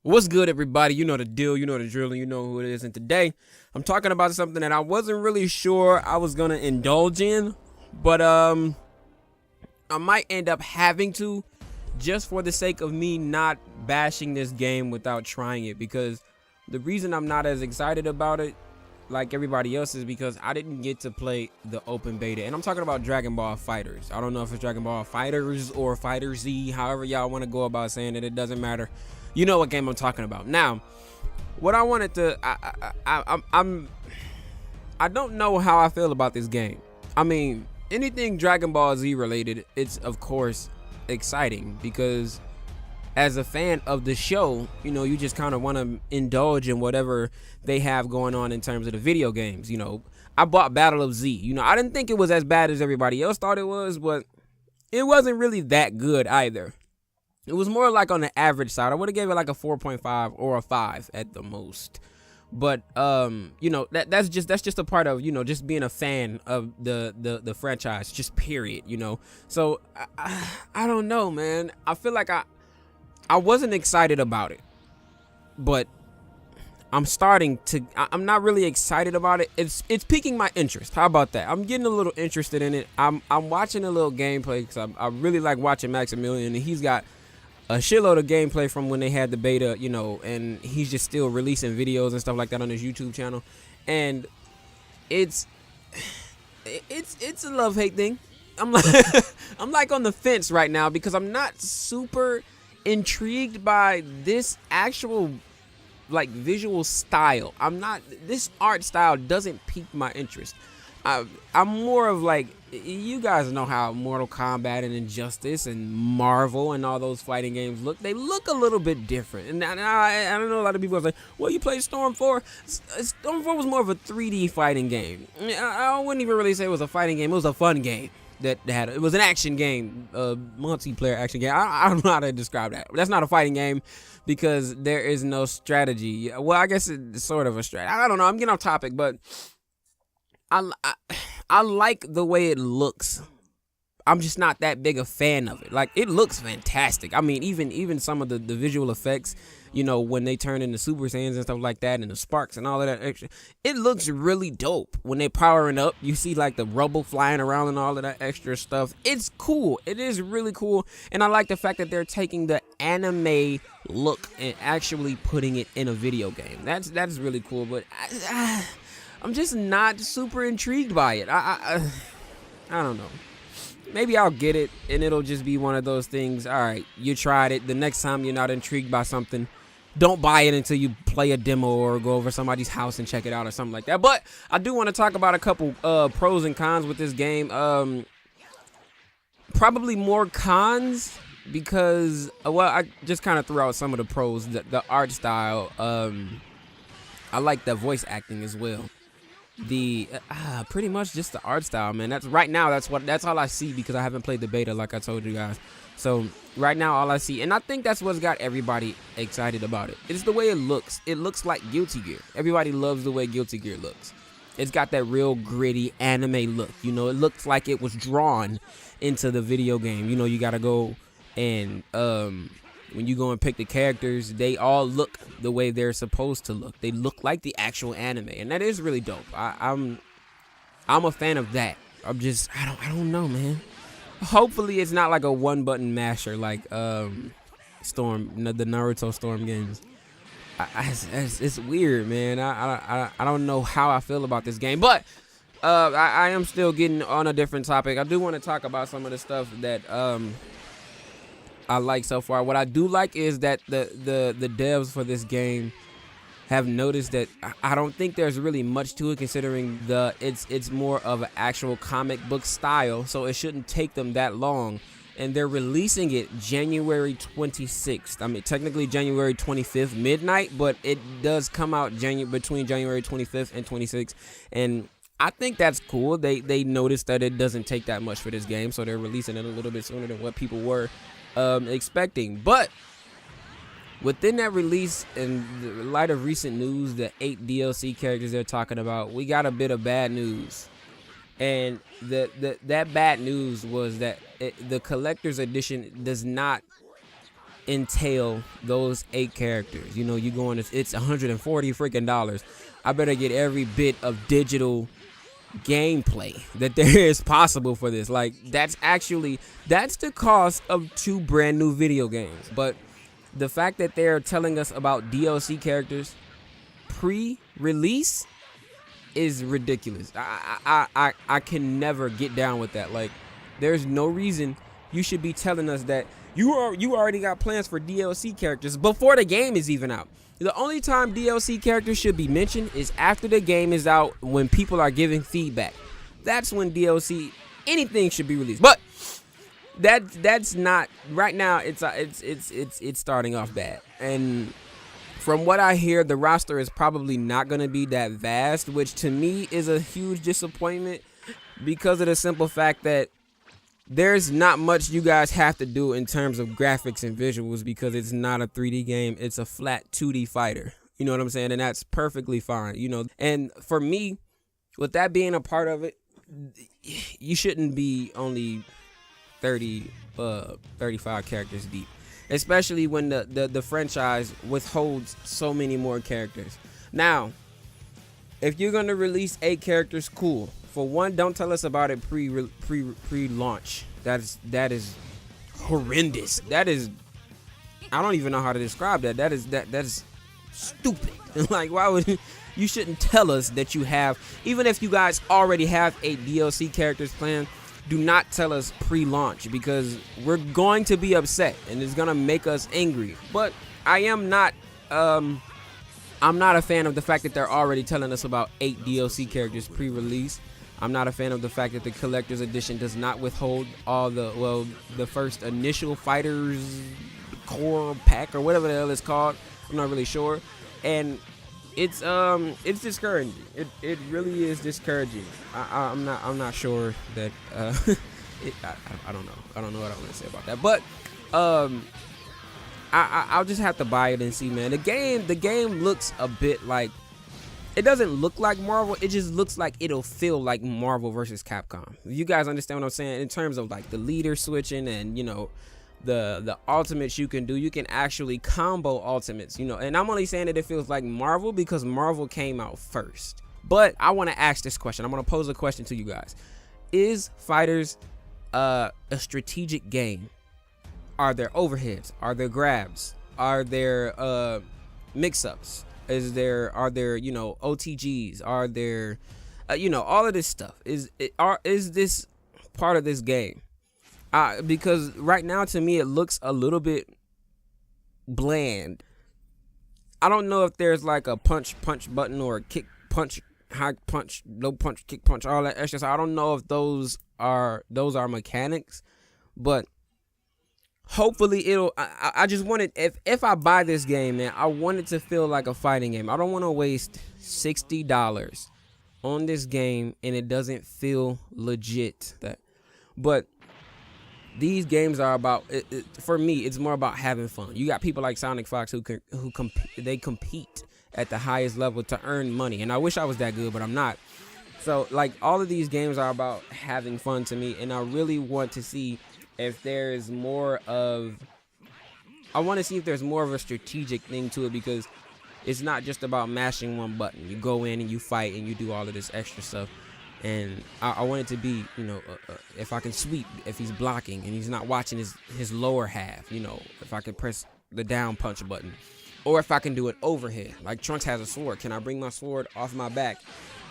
What's good, everybody? You know the deal, you know the drill, and you know who it is. And today, I'm talking about something that I wasn't really sure I was gonna indulge in, but I might end up having to, just for the sake of me not bashing this game without trying it. Because the reason I'm not as excited about it, like everybody else, is because I didn't get to play the open beta, and I'm talking about Dragon Ball Fighterz. I don't know if it's Dragon Ball Fighterz or Fighter Z, however y'all want to go about saying it. It doesn't matter. You know what game I'm talking about. Now, what I wanted to, I don't know how I feel about this game. I mean, anything Dragon Ball Z related, it's of course exciting because as a fan of the show, you know, you just kind of want to indulge in whatever they have going on in terms of the video games. You know, I bought Battle of Z. You know, I didn't think it was as bad as everybody else thought it was, but it wasn't really that good either. It was more like on the average side. I would have gave it like a 4.5 or a 5 at the most. But you know, that's just a part of, you know, just being a fan of the franchise, just period, you know. So I don't know, man. I feel like I wasn't excited about it, but I'm starting to. I'm not really excited about it. It's piquing my interest. How about that? I'm getting a little interested in it. I'm watching a little gameplay because I really like watching Maximilian, and he's got a shitload of gameplay from when they had the beta, you know, and he's just still releasing videos and stuff like that on his YouTube channel. And it's a love-hate thing. I'm like I'm like on the fence right now because I'm not super intrigued by this actual like visual style. This art style doesn't pique my interest. I'm more of like, you guys know how Mortal Kombat and Injustice and Marvel and all those fighting games look. They look a little bit different. And I don't know, a lot of people are like, well, you played Storm 4? Storm 4 was more of a 3D fighting game. I wouldn't even really say it was a fighting game. It was a fun game. It was an action game, multiplayer action game. I don't know how to describe that. That's not a fighting game because there is no strategy. Well, I guess it's sort of a strategy. I don't know. I'm getting off topic, but I like the way it looks. I'm just not that big a fan of it. Like, it looks fantastic. I mean, even some of the visual effects, you know, when they turn into Super Saiyans and stuff like that, and the sparks and all of that extra, it looks really dope. When they're powering up, you see like the rubble flying around and all of that extra stuff. It's cool. It is really cool. And I like the fact that they're taking the anime look and actually putting it in a video game. That's really cool. But I'm just not super intrigued by it. I don't know. Maybe I'll get it, and it'll just be one of those things. All right, you tried it. The next time you're not intrigued by something, don't buy it until you play a demo or go over somebody's house and check it out or something like that. But I do want to talk about a couple pros and cons with this game. Probably more cons because, well, I just kind of threw out some of the pros. The art style. I like the voice acting as well. Pretty much just the art style, man. That's all I see because I haven't played the beta, like I told you guys. So right now all I see, and I think that's what's got everybody excited about it, it's the way it looks. It looks like Guilty Gear. Everybody loves the way Guilty Gear looks. It's got that real gritty anime look. You know, it looks like it was drawn into the video game. You know, you gotta go and when you go and pick the characters, they all look the way they're supposed to look. They look like the actual anime, and that is really dope. I'm a fan of that. I don't know, man. Hopefully, it's not like a one-button masher like Storm, the Naruto Storm games. It's weird, man. I don't know how I feel about this game, but I am still getting on a different topic. I do want to talk about some of the stuff that I like so far. What I do like is that the devs for this game have noticed that I don't think there's really much to it, considering it's more of an actual comic book style, so it shouldn't take them that long. And they're releasing it January 26th. I mean, technically January 25th midnight, but it does come out between January 25th and 26th. And I think that's cool. They noticed that it doesn't take that much for this game, so they're releasing it a little bit sooner than what people were expecting. But within that release, in the light of recent news, the 8 DLC characters they're talking about, we got a bit of bad news. And that bad news was that the collector's edition does not entail those 8 characters. You know, you going to, it's $140 freaking dollars. I better get every bit of digital gameplay that there is possible for this. Like, that's the cost of 2 brand new video games. But the fact that they're telling us about DLC characters pre-release is ridiculous. I can never get down with that. Like, there's no reason you should be telling us that you already got plans for DLC characters before the game is even out. The only time DLC characters should be mentioned is after the game is out, when people are giving feedback. That's when DLC anything should be released. But that's not right now. It's starting off bad. And from what I hear, the roster is probably not going to be that vast, which to me is a huge disappointment because of the simple fact that there's not much you guys have to do in terms of graphics and visuals because it's not a 3D game. It's a flat 2D fighter. You know what I'm saying? And that's perfectly fine, you know. And for me, with that being a part of it, you shouldn't be only 35 characters deep, especially when the franchise withholds so many more characters. Now, if you're going to release 8 characters, cool. For one, don't tell us about it pre-launch. That is horrendous. That is, I don't even know how to describe that. That is stupid. Like, why would you shouldn't tell us that you have, even if you guys already have 8 DLC characters planned, do not tell us pre-launch because we're going to be upset and it's gonna make us angry. But I'm not a fan of the fact that they're already telling us about 8 DLC characters pre-release. I'm not a fan of the fact that the collector's edition does not withhold all the first initial fighters core pack or whatever the hell it's called. I'm not really sure. And it's discouraging. It really is discouraging. I'm not sure that I don't know. I don't know what I want to say about that. But I'll just have to buy it and see, man. The game looks a bit like, it doesn't look like Marvel. It just looks like it'll feel like Marvel versus Capcom. You guys understand what I'm saying? In terms of like the leader switching and, you know, the ultimates you can do. You can actually combo ultimates, you know. And I'm only saying that it feels like Marvel because Marvel came out first. But I want to ask this question. I'm going to pose a question to you guys. Is Fighters a strategic game? Are there overheads? Are there grabs? Are there mix-ups? Are there, you know, OTGs? Are there, you know, all of this stuff? Is this part of this game? Because right now, to me, it looks a little bit bland. I don't know if there's like a punch button or a kick punch, high punch, low punch, kick punch, all that extra. So I don't know if those are mechanics, but hopefully it'll. I just wanted, if I buy this game, man, I want it to feel like a fighting game. I don't want to waste $60 on this game and it doesn't feel legit. But these games are about, for me, it's more about having fun. You got people like Sonic Fox who compete at the highest level to earn money, and I wish I was that good, but I'm not. So like, all of these games are about having fun to me, and I really want to see if there's more of, I want to see if there's more of a strategic thing to it, because it's not just about mashing one button. You go in and you fight and you do all of this extra stuff. And I want it to be, you know, if I can sweep, if he's blocking and he's not watching his lower half, you know, if I can press the down punch button, or if I can do an overhead. Like Trunks has a sword. Can I bring my sword off my back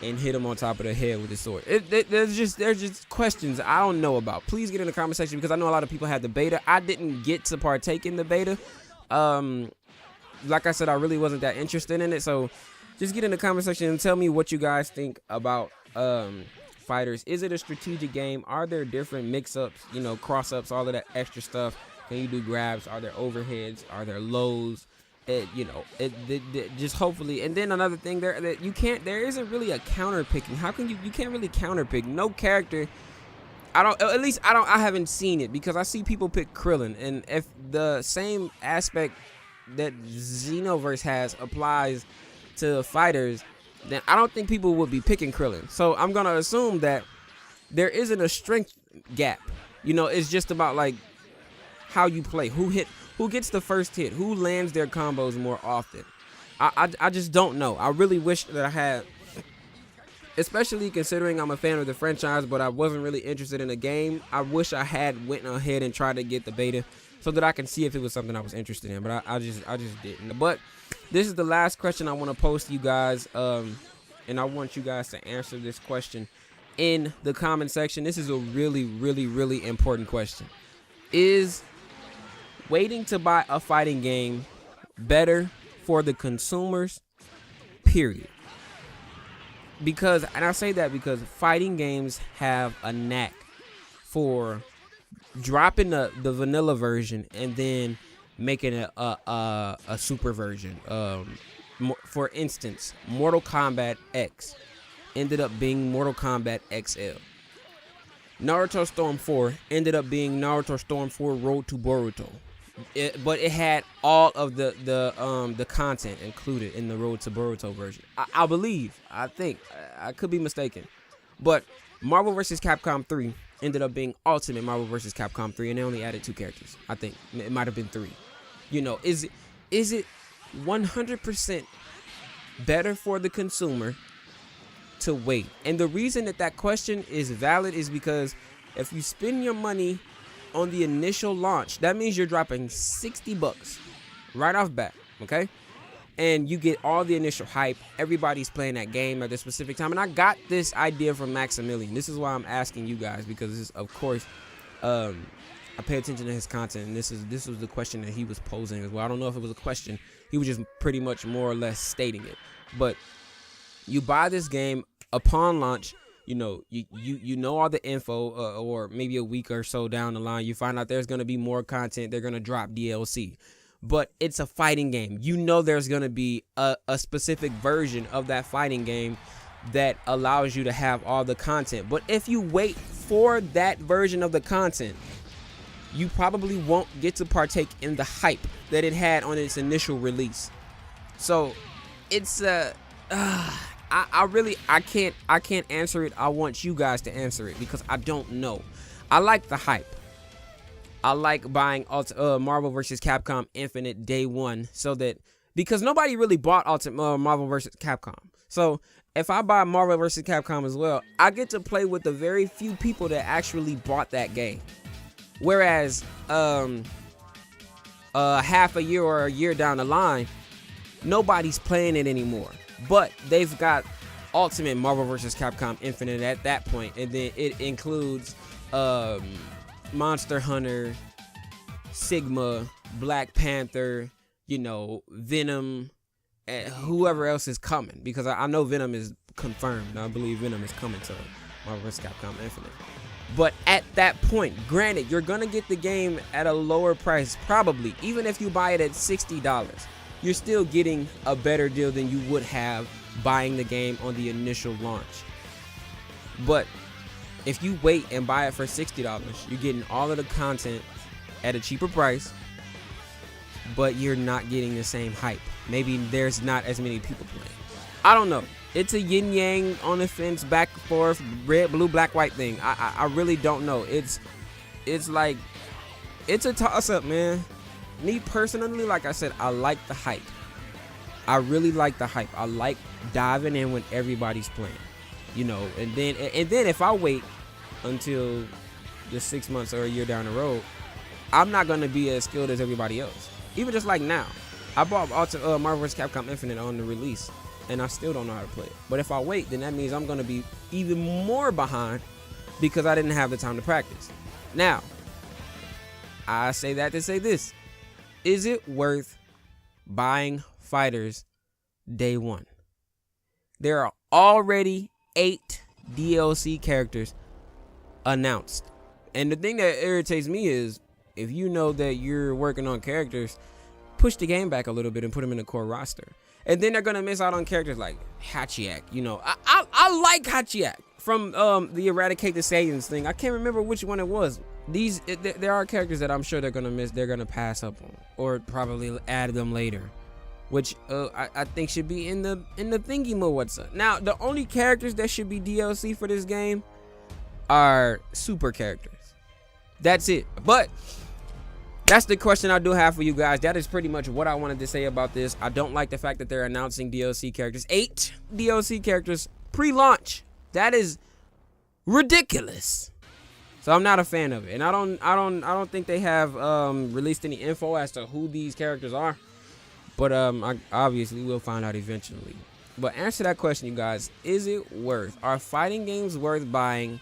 and hit him on top of the head with his sword? There's just questions I don't know about. Please get in the comment section, because I know a lot of people had the beta. I didn't get to partake in the beta. Like I said, I really wasn't that interested in it. So just get in the comment section and tell me what you guys think about Fighters. Is it a strategic game? Are there different mix-ups, you know, cross-ups, all of that extra stuff? Can you do grabs? Are there overheads? Are there lows? You know, just hopefully. And then another thing, there isn't really a counter picking. How can you can't really counter pick no character. I haven't seen it, because I see people pick Krillin, and if the same aspect that Xenoverse has applies to Fighters, then I don't think people would be picking Krillin. So I'm gonna assume that there isn't a strength gap. You know, it's just about like how you play, who Who gets the first hit? Who lands their combos more often? I just don't know. I really wish that I had, especially considering I'm a fan of the franchise, but I wasn't really interested in the game. I wish I had went ahead and tried to get the beta so that I can see if it was something I was interested in, but I just didn't. But this is the last question I want to pose to you guys, and I want you guys to answer this question in the comment section. This is a really, really, really important question. Is waiting to buy a fighting game better for the consumers? Period. Because, and I say that because fighting games have a knack for dropping the vanilla version and then making a super version. For instance, Mortal Kombat X ended up being Mortal Kombat XL. Naruto Storm 4 ended up being Naruto Storm 4 Road to Boruto. But it had all of the content included in the Road to Boruto version. I believe, I think, I could be mistaken, but Marvel vs. Capcom 3 ended up being Ultimate Marvel vs. Capcom 3, and they only added 2 characters. I think it might have been 3. You know, is it 100% better for the consumer to wait? And the reason that question is valid is because if you spend your money on the initial launch, that means you're dropping $60 right off bat, okay? And you get all the initial hype. Everybody's playing that game at this specific time. And I got this idea from Maximilian. This is why I'm asking you guys, because this is, of course, I pay attention to his content, and this was the question that he was posing as well. I don't know if it was a question. He was just pretty much more or less stating it. But you buy this game upon launch. You know, you know all the info, or maybe a week or so down the line, you find out there's going to be more content. They're going to drop DLC. But it's a fighting game. You know there's going to be a specific version of that fighting game that allows you to have all the content. But if you wait for that version of the content, you probably won't get to partake in the hype that it had on its initial release. So it's I can't answer it. I want you guys to answer it because I don't know. I like the hype. I like buying Marvel vs. Capcom Infinite day one, so that because nobody really bought Marvel vs. Capcom. So if I buy Marvel vs. Capcom as well, I get to play with the very few people that actually bought that game. Whereas half a year or a year down the line, nobody's playing it anymore. But they've got Ultimate Marvel vs. Capcom Infinite at that point, and then it includes Monster Hunter, Sigma, Black Panther, you know, Venom, and whoever else is coming, because I know Venom is confirmed. I believe Venom is coming to Marvel vs. Capcom Infinite. But at that point, granted, you're gonna get the game at a lower price, probably. Even if you buy it at $60, you're still getting a better deal than you would have buying the game on the initial launch. But if you wait and buy it for $60, you're getting all of the content at a cheaper price, but you're not getting the same hype. Maybe there's not as many people playing. I don't know. It's a yin yang on the fence, back and forth, red, blue, black, white thing. I really don't know. It's like, it's a toss up, man. Me personally, like I said, I like the hype. I really like the hype. I like diving in when everybody's playing, you know. And then if I wait until the 6 months or a year down the road, I'm not gonna be as skilled as everybody else. Even just like now, I bought Marvel vs. Capcom Infinite on the release, and I still don't know how to play it. But if I wait, then that means I'm gonna be even more behind because I didn't have the time to practice. Now, I say that to say this. Is it worth buying Fighters day one? There are already 8 DLC characters announced. And the thing that irritates me is, if you know that you're working on characters, push the game back a little bit and put them in the core roster. And then they're going to miss out on characters like Hachiak. You know, I like Hachiak from the Eradicate the Saiyans thing. I can't remember which one it was. There are characters that I'm sure they're gonna miss, they're gonna pass up on, or probably add them later, which I think should be in the thingy mode. What's up? Now, the only characters that should be DLC for this game are super characters. That's it. But that's the question I do have for you guys. That is pretty much what I wanted to say about this. I don't like the fact that they're announcing DLC characters. 8 DLC characters pre-launch. That is ridiculous. So I'm not a fan of it, and I don't think they have released any info as to who these characters are. But I obviously will find out eventually. But answer that question, you guys. Is it worth? Are fighting games worth buying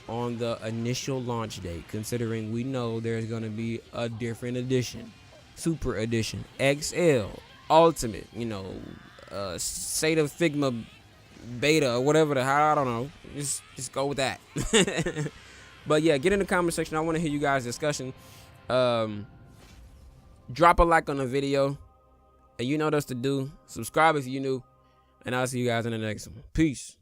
on the initial launch date, considering we know there's going to be a different edition, Super Edition, XL, Ultimate, you know, Seta Figma Beta or whatever the hell, I don't know. Just go with that. But yeah, get in the comment section. I want to hear you guys' discussion. Drop a like on the video, and you know what else to do. Subscribe if you're new, and I'll see you guys in the next one. Peace.